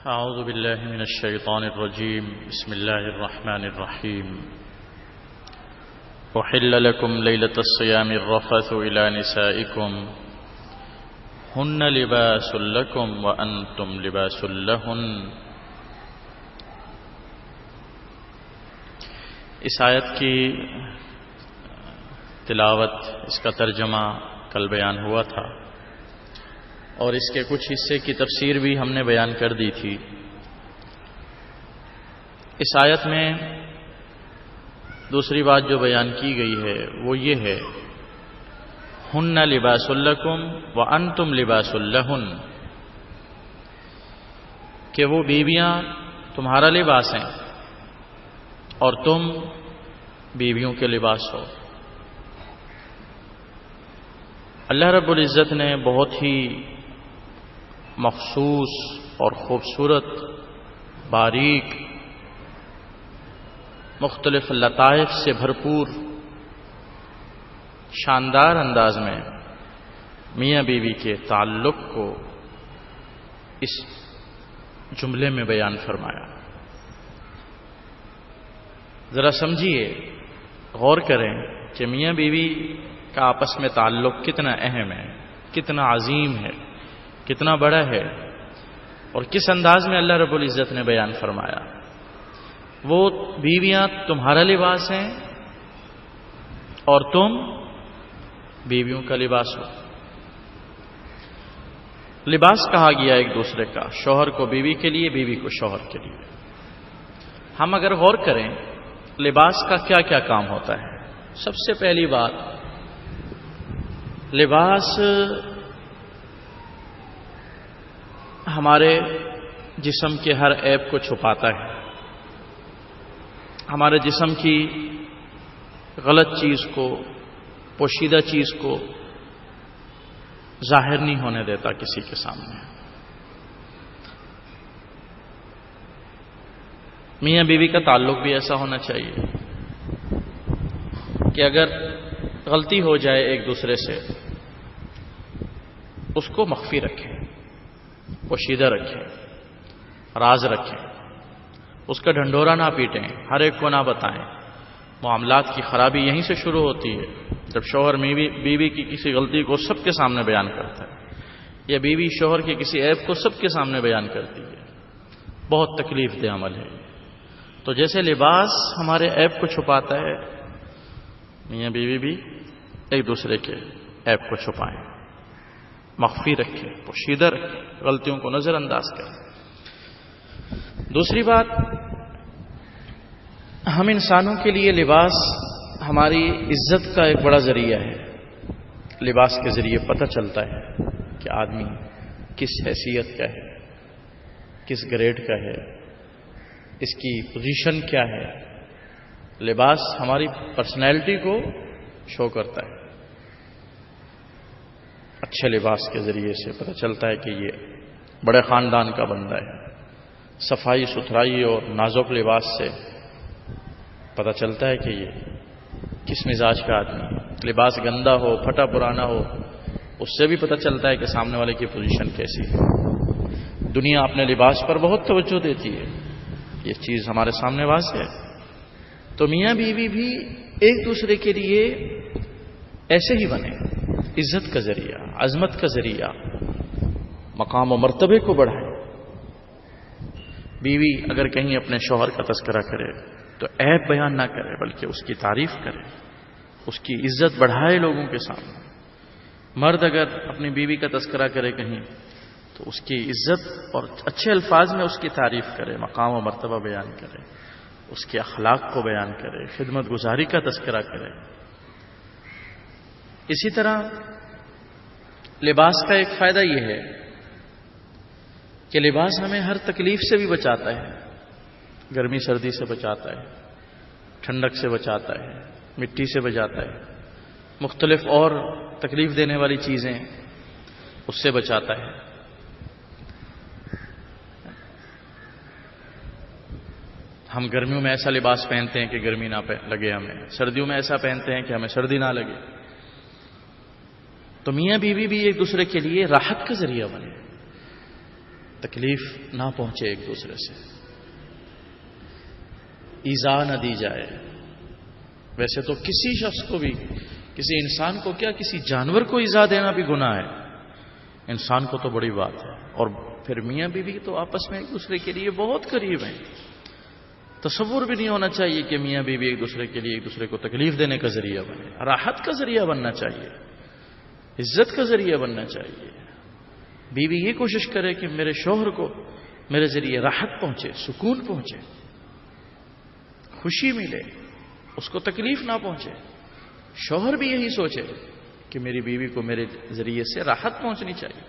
أعوذ بالله من الشيطان الرجيم. بسم الله الرحمن الرحيم. أحل لكم ليلة الصيام الرفث إلى نسائكم هن لباس لكم وأنتم لباس لهن. اس آیت کی تلاوت، اس کا ترجمہ کل بیان ہوا تھا اور اس کے کچھ حصے کی تفسیر بھی ہم نے بیان کر دی تھی. اس آیت میں دوسری بات جو بیان کی گئی ہے وہ یہ ہے، ہن لباس لکم وانتم لباس لہن، کہ وہ بیویاں تمہارا لباس ہیں اور تم بیویوں کے لباس ہو. اللہ رب العزت نے بہت ہی مخصوص اور خوبصورت، باریک، مختلف لطائف سے بھرپور شاندار انداز میں میاں بیوی کے تعلق کو اس جملے میں بیان فرمایا. ذرا سمجھیے، غور کریں کہ میاں بیوی کا آپس میں تعلق کتنا اہم ہے، کتنا عظیم ہے، کتنا بڑا ہے، اور کس انداز میں اللہ رب العزت نے بیان فرمایا. وہ بیویاں تمہارا لباس ہیں اور تم بیویوں کا لباس ہو. لباس کہا گیا ایک دوسرے کا، شوہر کو بیوی کے لیے، بیوی کو شوہر کے لیے. ہم اگر غور کریں لباس کا کیا کیا کام ہوتا ہے، سب سے پہلی بات، لباس ہمارے جسم کے ہر عیب کو چھپاتا ہے، ہمارے جسم کی غلط چیز کو، پوشیدہ چیز کو ظاہر نہیں ہونے دیتا کسی کے سامنے. میاں بیوی کا تعلق بھی ایسا ہونا چاہیے کہ اگر غلطی ہو جائے ایک دوسرے سے، اس کو مخفی رکھیں، پوشیدہ رکھیں، راز رکھیں، اس کا ڈھنڈورا نہ پیٹیں، ہر ایک کو نہ بتائیں. معاملات کی خرابی یہیں سے شروع ہوتی ہے، جب شوہر بیوی کی کسی غلطی کو سب کے سامنے بیان کرتا ہے، یا بیوی شوہر کے کسی عیب کو سب کے سامنے بیان کرتی ہے. بہت تکلیف دہ عمل ہے. تو جیسے لباس ہمارے عیب کو چھپاتا ہے، میاں بیوی بھی ایک دوسرے کے عیب کو چھپائیں، مخفی رکھیں، پوشیدہ رکھیں، غلطیوں کو نظر انداز کریں. دوسری بات، ہم انسانوں کے لیے لباس ہماری عزت کا ایک بڑا ذریعہ ہے. لباس کے ذریعے پتہ چلتا ہے کہ آدمی کس حیثیت کا ہے، کس گریڈ کا ہے، اس کی پوزیشن کیا ہے. لباس ہماری پرسنالٹی کو شو کرتا ہے. اچھے لباس کے ذریعے سے پتہ چلتا ہے کہ یہ بڑے خاندان کا بندہ ہے. صفائی ستھرائی اور نازک لباس سے پتہ چلتا ہے کہ یہ کس مزاج کا آدمی ہے. لباس گندا ہو، پھٹا پرانا ہو، اس سے بھی پتہ چلتا ہے کہ سامنے والے کی پوزیشن کیسی ہے. دنیا اپنے لباس پر بہت توجہ دیتی ہے، یہ چیز ہمارے سامنے واضح ہے. تو میاں بیوی بھی ایک دوسرے کے لیے ایسے ہی بنے، عزت کا ذریعہ، عظمت کا ذریعہ، مقام و مرتبے کو بڑھائے. بیوی اگر کہیں اپنے شوہر کا تذکرہ کرے تو عیب بیان نہ کرے، بلکہ اس کی تعریف کرے، اس کی عزت بڑھائے لوگوں کے سامنے. مرد اگر اپنی بیوی کا تذکرہ کرے کہیں تو اس کی عزت اور اچھے الفاظ میں اس کی تعریف کرے، مقام و مرتبہ بیان کرے، اس کے اخلاق کو بیان کرے، خدمت گزاری کا تذکرہ کرے. اسی طرح لباس کا ایک فائدہ یہ ہے کہ لباس ہمیں ہر تکلیف سے بھی بچاتا ہے. گرمی سردی سے بچاتا ہے، ٹھنڈک سے بچاتا ہے، مٹی سے بچاتا ہے، مختلف اور تکلیف دینے والی چیزیں اس سے بچاتا ہے. ہم گرمیوں میں ایسا لباس پہنتے ہیں کہ گرمی نہ لگے ہمیں، سردیوں میں ایسا پہنتے ہیں کہ ہمیں سردی نہ لگے. تو میاں بیوی بھی ایک دوسرے کے لیے راحت کا ذریعہ بنے، تکلیف نہ پہنچے ایک دوسرے سے، ایذا نہ دی جائے. ویسے تو کسی شخص کو بھی، کسی انسان کو کیا، کسی جانور کو ایذا دینا بھی گناہ ہے، انسان کو تو بڑی بات ہے. اور پھر میاں بیوی تو آپس میں ایک دوسرے کے لیے بہت قریب ہیں. تصور بھی نہیں ہونا چاہیے کہ میاں بیوی ایک دوسرے کے لیے ایک دوسرے کو تکلیف دینے کا ذریعہ بنے. راحت کا ذریعہ بننا چاہیے، عزت کا ذریعہ بننا چاہیے. بیوی یہ کوشش کرے کہ میرے شوہر کو میرے ذریعے راحت پہنچے، سکون پہنچے، خوشی ملے، اس کو تکلیف نہ پہنچے. شوہر بھی یہی سوچے کہ میری بیوی کو میرے ذریعے سے راحت پہنچنی چاہیے،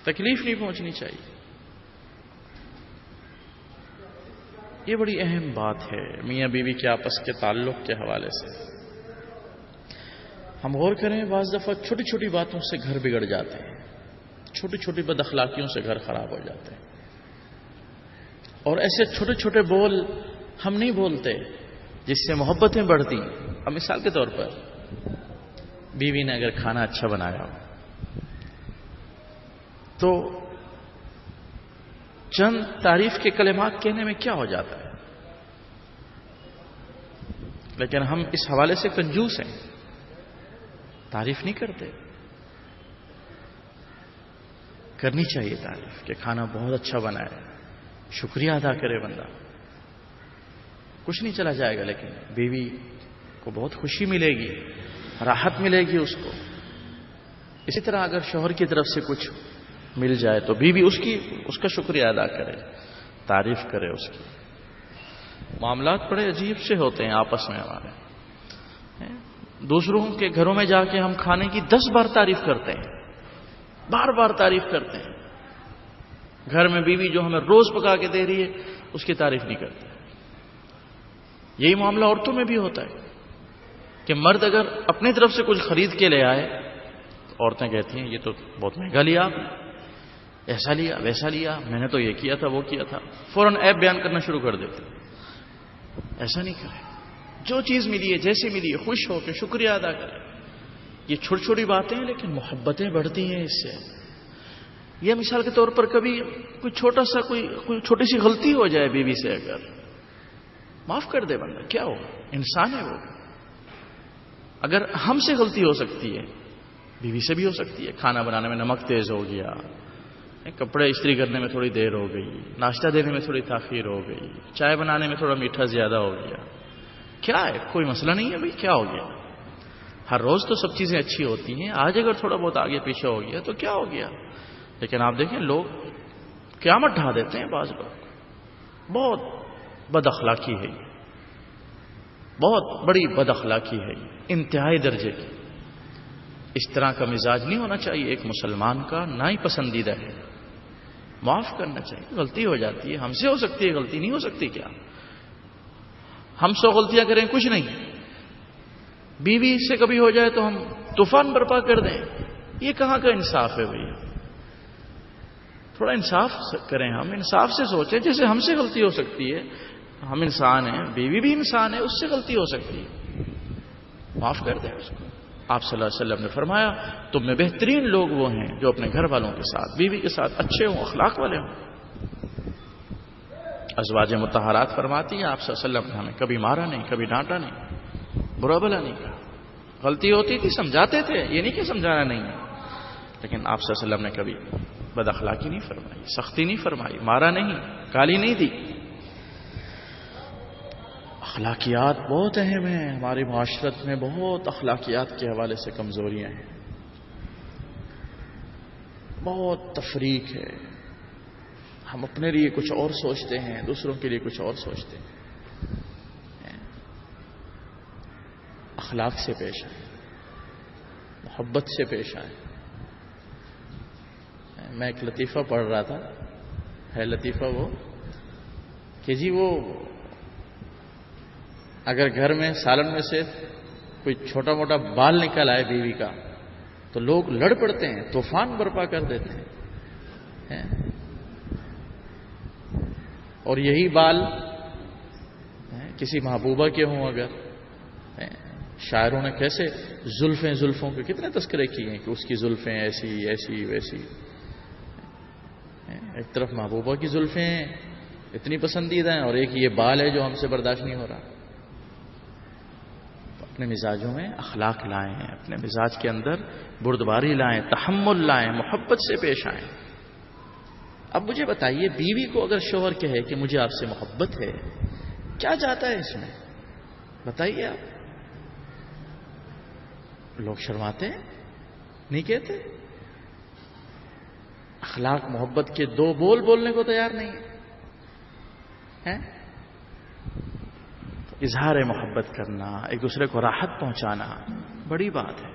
تکلیف نہیں پہنچنی چاہیے. یہ بڑی اہم بات ہے میاں بیوی کے آپس کے تعلق کے حوالے سے. ہم غور کریں، بعض دفعہ چھوٹی چھوٹی باتوں سے گھر بگڑ جاتے ہیں، چھوٹی چھوٹی بد اخلاقیوں سے گھر خراب ہو جاتے ہیں. اور ایسے چھوٹے چھوٹے بول ہم نہیں بولتے جس سے محبتیں بڑھتی. اب مثال کے طور پر بیوی نے اگر کھانا اچھا بنایا ہو تو چند تعریف کے کلمات کہنے میں کیا ہو جاتا ہے، لیکن ہم اس حوالے سے کنجوس ہیں، تعریف نہیں کرتے. کرنی چاہیے تعریف کہ کھانا بہت اچھا بنا ہے، شکریہ ادا کرے بندہ. کچھ نہیں چلا جائے گا، لیکن بیوی کو بہت خوشی ملے گی، راحت ملے گی اس کو. اسی طرح اگر شوہر کی طرف سے کچھ مل جائے تو بیوی اس کا شکریہ ادا کرے، تعریف کرے اس کی. معاملات بڑے عجیب سے ہوتے ہیں آپس میں ہمارے. دوسروں کے گھروں میں جا کے ہم کھانے کی 10 بار تعریف کرتے ہیں، بار بار تعریف کرتے ہیں. گھر میں بیوی جو ہمیں روز پکا کے دے رہی ہے اس کی تعریف نہیں کرتے. یہی معاملہ عورتوں میں بھی ہوتا ہے کہ مرد اگر اپنی طرف سے کچھ خرید کے لے آئے تو عورتیں کہتی ہیں یہ تو بہت مہنگا لیا آپ نے، ایسا لیا ویسا لیا، میں نے تو یہ کیا تھا وہ کیا تھا، فوراً ایپ بیان کرنا شروع کر دیتے. ایسا نہیں کرے، جو چیز ملی ہے جیسی ملی ہے خوش ہو کے شکریہ ادا کرے. یہ چھوٹی چھوٹی باتیں ہیں لیکن محبتیں بڑھتی ہیں اس سے. یہ مثال کے طور پر کبھی کوئی چھوٹا سا کوئی چھوٹی سی غلطی ہو جائے بیوی سے، اگر معاف کر دے بندہ، کیا ہو، انسان ہے وہ. اگر ہم سے غلطی ہو سکتی ہے بیوی سے بھی ہو سکتی ہے. کھانا بنانے میں نمک تیز ہو گیا، کپڑے استری کرنے میں تھوڑی دیر ہو گئی، ناشتہ دینے میں تھوڑی تاخیر ہو گئی، چائے بنانے میں تھوڑا میٹھا زیادہ ہو گیا. کیا ہے، کوئی مسئلہ نہیں ہے بھائی، کیا ہو گیا. ہر روز تو سب چیزیں اچھی ہوتی ہیں، آج اگر تھوڑا بہت آگے پیچھے ہو گیا تو کیا ہو گیا. لیکن آپ دیکھیں لوگ قیامت ڈھا دیتے ہیں. بعض لوگ بہت بد اخلاقی ہے، یہ بہت بڑی بد اخلاقی ہے، یہ انتہائی درجے کی. اس طرح کا مزاج نہیں ہونا چاہیے ایک مسلمان کا، نہ ہی پسندیدہ ہے. معاف کرنا چاہیے. غلطی ہو جاتی ہے، ہم سے ہو سکتی ہے غلطی، نہیں ہو سکتی کیا؟ ہم 100 غلطیاں کریں کچھ نہیں، بیوی سے کبھی ہو جائے تو ہم طوفان برپا کر دیں. یہ کہاں کا انصاف ہے بھائی؟ تھوڑا انصاف کریں، ہم انصاف سے سوچیں. جیسے ہم سے غلطی ہو سکتی ہے، ہم انسان ہیں، بیوی بھی انسان ہے، اس سے غلطی ہو سکتی ہے، معاف کر دیں اس کو. آپ صلی اللہ علیہ وسلم نے فرمایا تم میں بہترین لوگ وہ ہیں جو اپنے گھر والوں کے ساتھ، بیوی کے ساتھ اچھے ہوں، اخلاق والے ہوں. ازواج مطہرات فرماتی ہیں آپ صلی اللہ علیہ وسلم نے ہمیں کبھی مارا نہیں، کبھی ڈانٹا نہیں، برا بھلا نہیں کہا. غلطی ہوتی تھی سمجھاتے تھے، یہ نہیں کہ سمجھانا نہیں ہے، لیکن آپ صلی اللہ علیہ وسلم نے کبھی بد اخلاقی نہیں فرمائی، سختی نہیں فرمائی، مارا نہیں، گالی نہیں دی. اخلاقیات بہت اہم ہیں. ہماری معاشرت میں بہت اخلاقیات کے حوالے سے کمزوریاں ہیں، بہت تفریق ہے. ہم اپنے لیے کچھ اور سوچتے ہیں، دوسروں کے لیے کچھ اور سوچتے ہیں. اخلاق سے پیش آئیں، محبت سے پیش آئیں. میں ایک لطیفہ پڑھ رہا تھا، ہے لطیفہ وہ کہ جی وہ اگر گھر میں سالن میں سے کوئی چھوٹا موٹا بال نکل آئے بیوی کا تو لوگ لڑ پڑتے ہیں، طوفان برپا کر دیتے ہیں. اور یہی بال کسی محبوبہ کے ہوں، اگر شاعروں نے کیسے زلفوں کے کتنے تذکرے کیے ہیں کہ اس کی زلفیں ایسی ایسی ویسی، ایک طرف محبوبہ کی زلفیں اتنی پسندیدہ ہیں اور ایک یہ بال ہے جو ہم سے برداشت نہیں ہو رہا. تو اپنے مزاجوں میں اخلاق لائیں, اپنے مزاج کے اندر بردباری لائیں, تحمل لائیں, محبت سے پیش آئیں. اب مجھے بتائیے, بیوی کو اگر شوہر کہے کہ مجھے آپ سے محبت ہے, کیا جاتا ہے اس میں؟ بتائیے آپ. لوگ شرماتے ہیں, نہیں کہتے. اخلاق محبت کے دو بول بولنے کو تیار نہیں ہے. اظہار محبت کرنا, ایک دوسرے کو راحت پہنچانا بڑی بات ہے,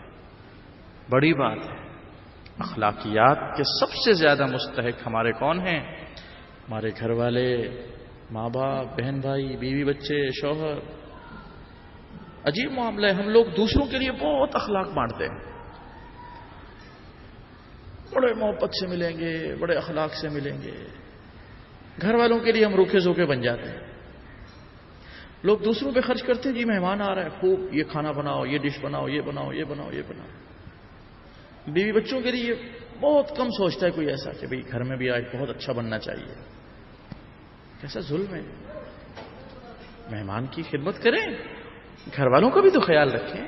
بڑی بات ہے. اخلاقیات کے سب سے زیادہ مستحق ہمارے کون ہیں؟ ہمارے گھر والے, ماں باپ, بہن بھائی, بیوی بچے, شوہر. عجیب معاملہ ہے, ہم لوگ دوسروں کے لیے بہت اخلاق بانٹتے ہیں. بڑے محبت سے ملیں گے, بڑے اخلاق سے ملیں گے. گھر والوں کے لیے ہم روکھے زوکے بن جاتے ہیں. لوگ دوسروں پہ خرچ کرتے ہیں, جی مہمان آ رہا ہے, خوب یہ کھانا بناؤ, یہ ڈش بناؤ, یہ بناؤ, یہ بناؤ, یہ بناؤ. بیوی بچوں کے لیے بہت کم سوچتا ہے کوئی ایسا کہ بھئی گھر میں بھی آج بہت اچھا بننا چاہیے. کیسا ظلم ہے. مہمان کی خدمت کریں, گھر والوں کا بھی تو خیال رکھیں.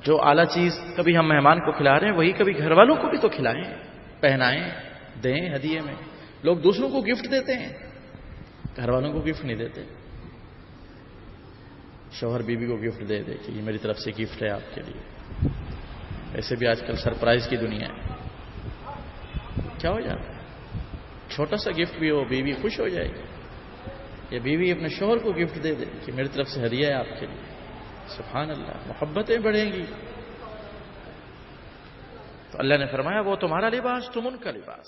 جو اعلیٰ چیز کبھی ہم مہمان کو کھلا رہے ہیں وہی کبھی گھر والوں کو بھی تو کھلائیں, پہنائیں, دیں ہدیے میں. لوگ دوسروں کو گفٹ دیتے ہیں, گھر والوں کو گفٹ نہیں دیتے. شوہر بیوی کو گفٹ دے دے کہ یہ میری طرف سے گفٹ ہے آپ کے لیے. ایسے بھی آج کل سرپرائز کی دنیا ہے. کیا ہو جاتا ہے, چھوٹا سا گفٹ بھی ہو, بیوی خوش ہو جائے گی. یا بیوی اپنے شوہر کو گفٹ دے دے کہ میری طرف سے ہدیہ ہے آپ کے لیے. سبحان اللہ, محبتیں بڑھیں گی. تو اللہ نے فرمایا وہ تمہارا لباس, تم ان کا لباس.